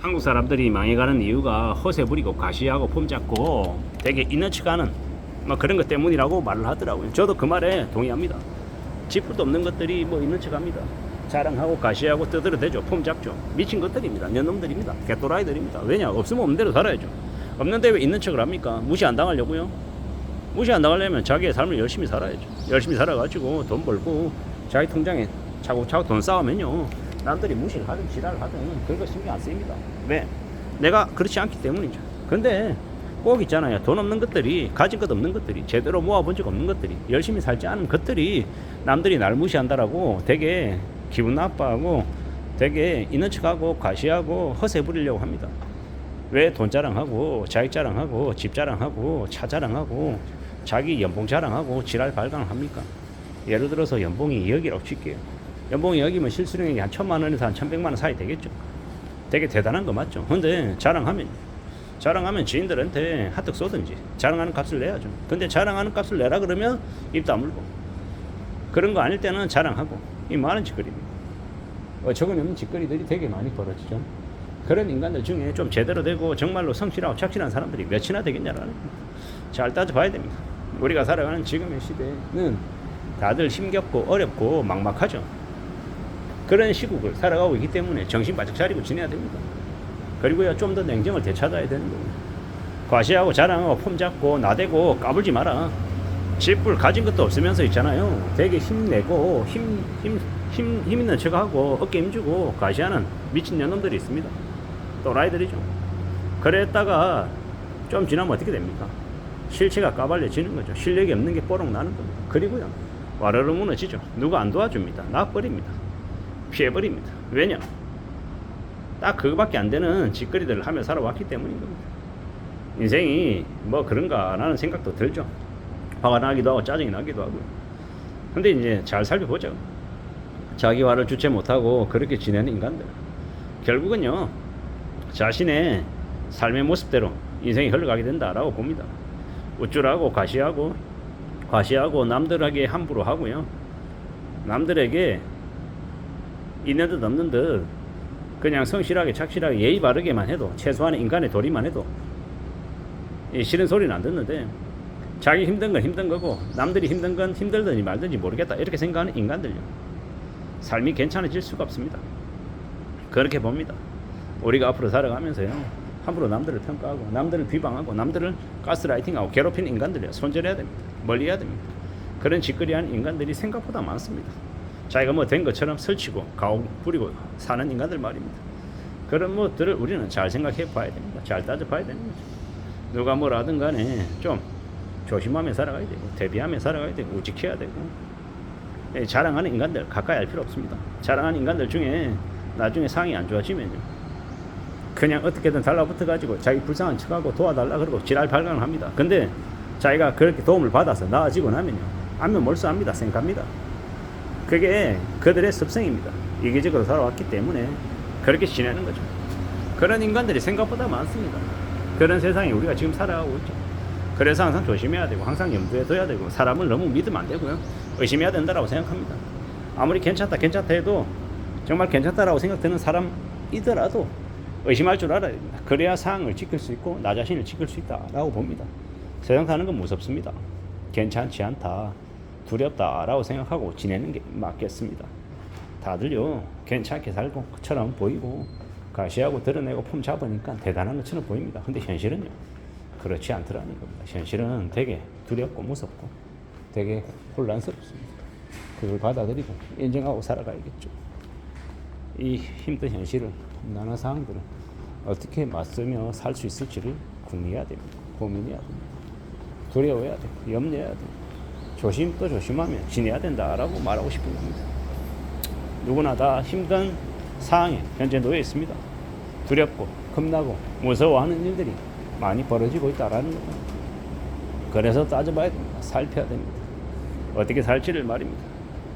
한국 사람들이 망해가는 이유가 허세 부리고 가시하고 폼 잡고 되게 있는 척하는 뭐 그런 것 때문이라고 말을 하더라고요. 저도 그 말에 동의합니다. 지풀도 없는 것들이 뭐 있는 척합니다. 자랑하고 가시하고 떠들어대죠. 폼 잡죠. 미친 것들입니다. 년놈들입니다. 개또라이들입니다. 왜냐? 없으면 없는 대로 살아야죠. 없는데 왜 있는 척을 합니까? 무시 안 당하려고요? 무시 안 당하려면 자기의 삶을 열심히 살아야죠. 열심히 살아가지고 돈 벌고 자기 통장에 차곡차곡 돈 쌓으면요, 남들이 무시를 하든 지랄을 하든 그런 거 신경 안 쓰입니다. 왜? 내가 그렇지 않기 때문이죠. 근데 꼭 있잖아요. 돈 없는 것들이, 가진 것 없는 것들이, 제대로 모아본 적 없는 것들이, 열심히 살지 않은 것들이 남들이 날 무시한다라고 되게 기분 나빠하고 되게 있는 척하고 과시하고 허세 부리려고 합니다. 왜 돈 자랑하고 자익 자랑하고 집 자랑하고 차 자랑하고 자기 연봉 자랑하고 지랄 발광을 합니까? 예를 들어서 연봉이 2억이라고 칠게요. 연봉이 2억이면 실수령액이 한 1,000만 원에서 한 1,100만 원 사이 되겠죠. 되게 대단한 거 맞죠? 근데 자랑하면 지인들한테 하뜩 쏘든지 자랑하는 값을 내야죠. 근데 자랑하는 값을 내라 그러면 입 다물고, 그런 거 아닐 때는 자랑하고, 이 많은 짓거리입니다. 어처구니없는 짓거리들이 되게 많이 벌어지죠. 그런 인간들 중에 좀 제대로 되고 정말로 성실하고 착실한 사람들이 몇이나 되겠냐라는 겁니다. 잘 따져봐야 됩니다. 우리가 살아가는 지금의 시대는 다들 힘겹고 어렵고 막막하죠. 그런 시국을 살아가고 있기 때문에 정신 바짝 차리고 지내야 됩니다. 그리고요, 좀 더 냉정을 되찾아야 되는 거예요. 과시하고 자랑하고 폼 잡고 나대고 까불지 마라. 집불 가진 것도 없으면서 있잖아요. 되게 힘내고 힘 있는 척하고 어깨 힘주고 과시하는 미친 년놈들이 있습니다. 또라이들이죠. 그랬다가 좀 지나면 어떻게 됩니까? 실체가 까발려지는 거죠. 실력이 없는 게 뽀록 나는 겁니다. 그리고요, 와르르 무너지죠. 누가 안 도와줍니다. 나버립니다. 피해버립니다. 왜냐? 딱 그거밖에 안 되는 짓거리들을 하며 살아왔기 때문인 겁니다. 인생이 뭐 그런가 라는 생각도 들죠. 화가 나기도 하고 짜증이 나기도 하고요. 근데 이제 잘 살펴보죠. 자기 화를 주체 못하고 그렇게 지내는 인간들, 결국은요, 자신의 삶의 모습대로 인생이 흘러가게 된다라고 봅니다. 우쭐하고 과시하고 남들에게 함부로 하고요, 남들에게 있는 듯 없는 듯 그냥 성실하게 착실하게 예의 바르게만 해도, 최소한의 인간의 도리만 해도 싫은 소리는 안 듣는데, 자기 힘든 건 힘든 거고 남들이 힘든 건 힘들든지 말든지 모르겠다 이렇게 생각하는 인간들요, 삶이 괜찮아질 수가 없습니다. 그렇게 봅니다. 우리가 앞으로 살아가면서요, 함부로 남들을 평가하고 남들을 비방하고 남들을 가스라이팅하고 괴롭히는 인간들이요, 손절해야 됩니다. 멀리해야 됩니다. 그런 짓거리하는 인간들이 생각보다 많습니다. 자기가 뭐 된 것처럼 설치고 가오 부리고 사는 인간들 말입니다. 그런 것들을 우리는 잘 생각해 봐야 됩니다. 잘 따져 봐야 되는 거죠. 누가 뭘 하든 간에 좀 조심하며 살아가야 되고 대비하며 살아가야 되고 우직해야 되고, 자랑하는 인간들 가까이 할 필요 없습니다. 자랑하는 인간들 중에 나중에 상황이 안 좋아지면요, 그냥 어떻게든 달라붙어 가지고 자기 불쌍한 척하고 도와달라 그러고 지랄 발광을 합니다. 근데 자기가 그렇게 도움을 받아서 나아지고 나면요, 안면 몰수합니다. 생각합니다. 그게 그들의 습성입니다. 이기적으로 살아왔기 때문에 그렇게 지내는 거죠. 그런 인간들이 생각보다 많습니다. 그런 세상에 우리가 지금 살아가고 있죠. 그래서 항상 조심해야 되고 항상 염두에 둬야 되고, 사람을 너무 믿으면 안 되고요, 의심해야 된다라고 생각합니다. 아무리 괜찮다 해도 정말 괜찮다라고 생각되는 사람이더라도 의심할 줄 알아야 됩니다. 그래야 상황을 지킬 수 있고 나 자신을 지킬 수 있다라고 봅니다. 세상 사는 건 무섭습니다. 괜찮지 않다, 두렵다라고 생각하고 지내는 게 맞겠습니다. 다들요, 괜찮게 살고 그처럼 보이고 가시하고 드러내고 폼 잡으니까 대단한 것처럼 보입니다. 근데 현실은요, 그렇지 않더라는 겁니다. 현실은 되게 두렵고 무섭고 되게 혼란스럽습니다. 그걸 받아들이고 인정하고 살아가야겠죠. 이 힘든 현실을, 험난한 상황들을 어떻게 맞서며 살 수 있을지를 궁리해야 됩니다. 고민해야 됩니다. 두려워해야 되고 염려해야 됩니다. 조심 또 조심하며 지내야 된다라고 말하고 싶은 겁니다. 누구나 다 힘든 상황에 현재 놓여 있습니다. 두렵고 겁나고 무서워하는 일들이 많이 벌어지고 있다라는 겁니다. 그래서 따져봐야 됩니다. 살펴야 됩니다. 어떻게 살지를 말입니다.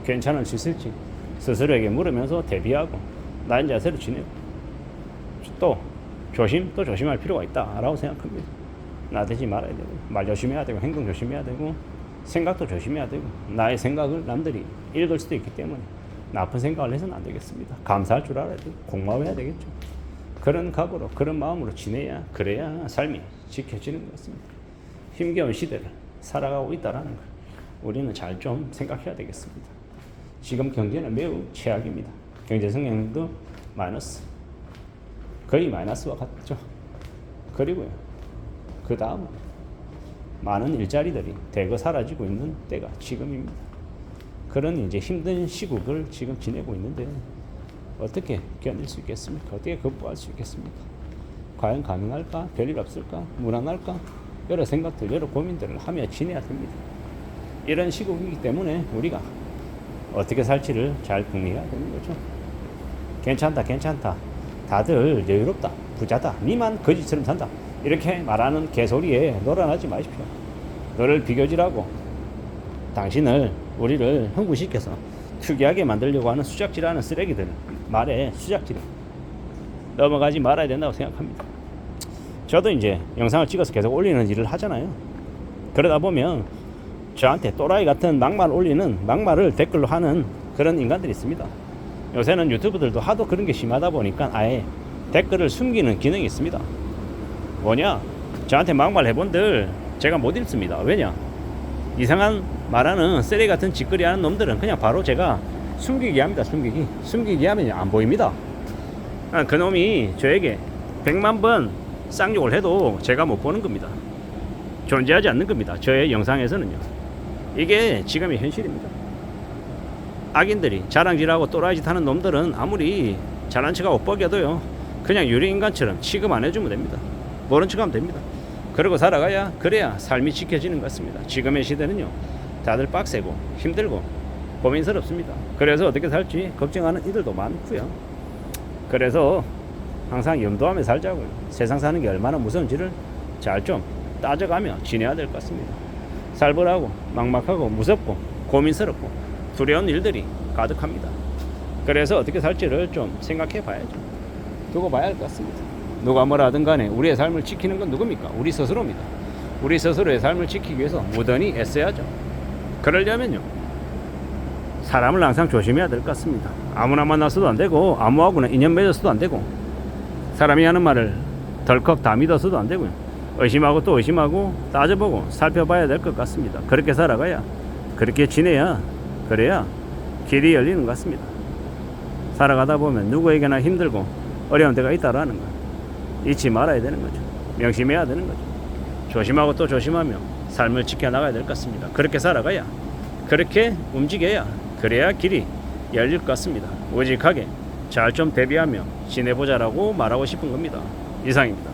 괜찮을 수 있을지 스스로에게 물으면서 대비하고 나은 자세로 지내고, 또 조심할 필요가 있다라고 생각합니다. 나대지 말아야 되고 말 조심해야 되고 행동 조심해야 되고 생각도 조심해야 되고, 나의 생각을 남들이 읽을 수도 있기 때문에 나쁜 생각을 해서는 안 되겠습니다. 감사할 줄 알아야 되고 고마워해야 되겠죠. 그런 각오로 그런 마음으로 지내야 그래야 삶이 지켜지는 것 같습니다. 힘겨운 시대를 살아가고 있다라는 걸 우리는 잘 좀 생각해야 되겠습니다. 지금 경제는 매우 최악입니다. 경제 성장도 마이너스, 거의 마이너스와 같죠. 그리고요, 그 다음 많은 일자리들이 대거 사라지고 있는 때가 지금입니다. 그런 이제 힘든 시국을 지금 지내고 있는데 어떻게 견딜 수 있겠습니까? 어떻게 극복할 수 있겠습니까? 과연 가능할까? 별일 없을까? 무난할까? 여러 생각들, 여러 고민들을 하며 지내야 됩니다. 이런 시국이기 때문에 우리가 어떻게 살지를 잘 궁리해야 되는 거죠. 괜찮다, 괜찮다. 다들 여유롭다, 부자다, 니만 거지처럼 산다. 이렇게 말하는 개소리에 놀아나지 마십시오. 너를 비교질하고 당신을, 우리를 흥분시켜서 특이하게 만들려고 하는 수작질하는 쓰레기들 말에 수작질 넘어가지 말아야 된다고 생각합니다. 저도 이제 영상을 찍어서 계속 올리는 일을 하잖아요. 그러다 보면 저한테 또라이 같은 막말 올리는, 막말을 댓글로 하는 그런 인간들이 있습니다. 요새는 유튜브들도 하도 그런 게 심하다 보니까 아예 댓글을 숨기는 기능이 있습니다. 뭐냐? 저한테 막말 해본들 제가 못 읽습니다. 왜냐? 이상한 말하는 쓰레기 같은 짓거리 하는 놈들은 그냥 바로 제가 숨기기 합니다. 숨기기 하면 안 보입니다. 그 놈이 저에게 100만 번 쌍욕을 해도 제가 못 보는 겁니다. 존재하지 않는 겁니다. 저의 영상에서는요. 이게 지금의 현실입니다. 악인들이 자랑질하고 또라이짓 하는 놈들은 아무리 잘난 척하고 뻐겨도요, 그냥 유리인간처럼 취급 안 해주면 됩니다. 모른 척하면 됩니다. 그러고 살아가야, 그래야 삶이 지켜지는 것 같습니다. 지금의 시대는요, 다들 빡세고 힘들고 고민스럽습니다. 그래서 어떻게 살지 걱정하는 이들도 많고요. 그래서 항상 염두하며 살자고요. 세상 사는 게 얼마나 무서운지를 잘 좀 따져가며 지내야 될 것 같습니다. 살벌하고 막막하고 무섭고 고민스럽고 두려운 일들이 가득합니다. 그래서 어떻게 살지를 좀 생각해 봐야죠. 두고 봐야 할 것 같습니다. 누가 뭐라 하든 간에 우리의 삶을 지키는 건 누굽니까? 우리 스스로입니다. 우리 스스로의 삶을 지키기 위해서 무던히 애써야죠. 그러려면요, 사람을 항상 조심해야 될 것 같습니다. 아무나 만나서도 안 되고, 아무하고나 인연 맺어서도 안 되고, 사람이 하는 말을 덜컥 다 믿어서도 안 되고요. 의심하고 또 의심하고 따져보고 살펴봐야 될 것 같습니다. 그렇게 살아가야, 그렇게 지내야, 그래야 길이 열리는 것 같습니다. 살아가다 보면 누구에게나 힘들고 어려운 때가 있다라는 거 잊지 말아야 되는 거죠. 명심해야 되는 거죠. 조심하고 또 조심하며 삶을 지켜나가야 될 것 같습니다. 그렇게 살아가야, 그렇게 움직여야, 그래야 길이 열릴 것 같습니다. 우직하게 잘 좀 대비하며 지내보자라고 말하고 싶은 겁니다. 이상입니다.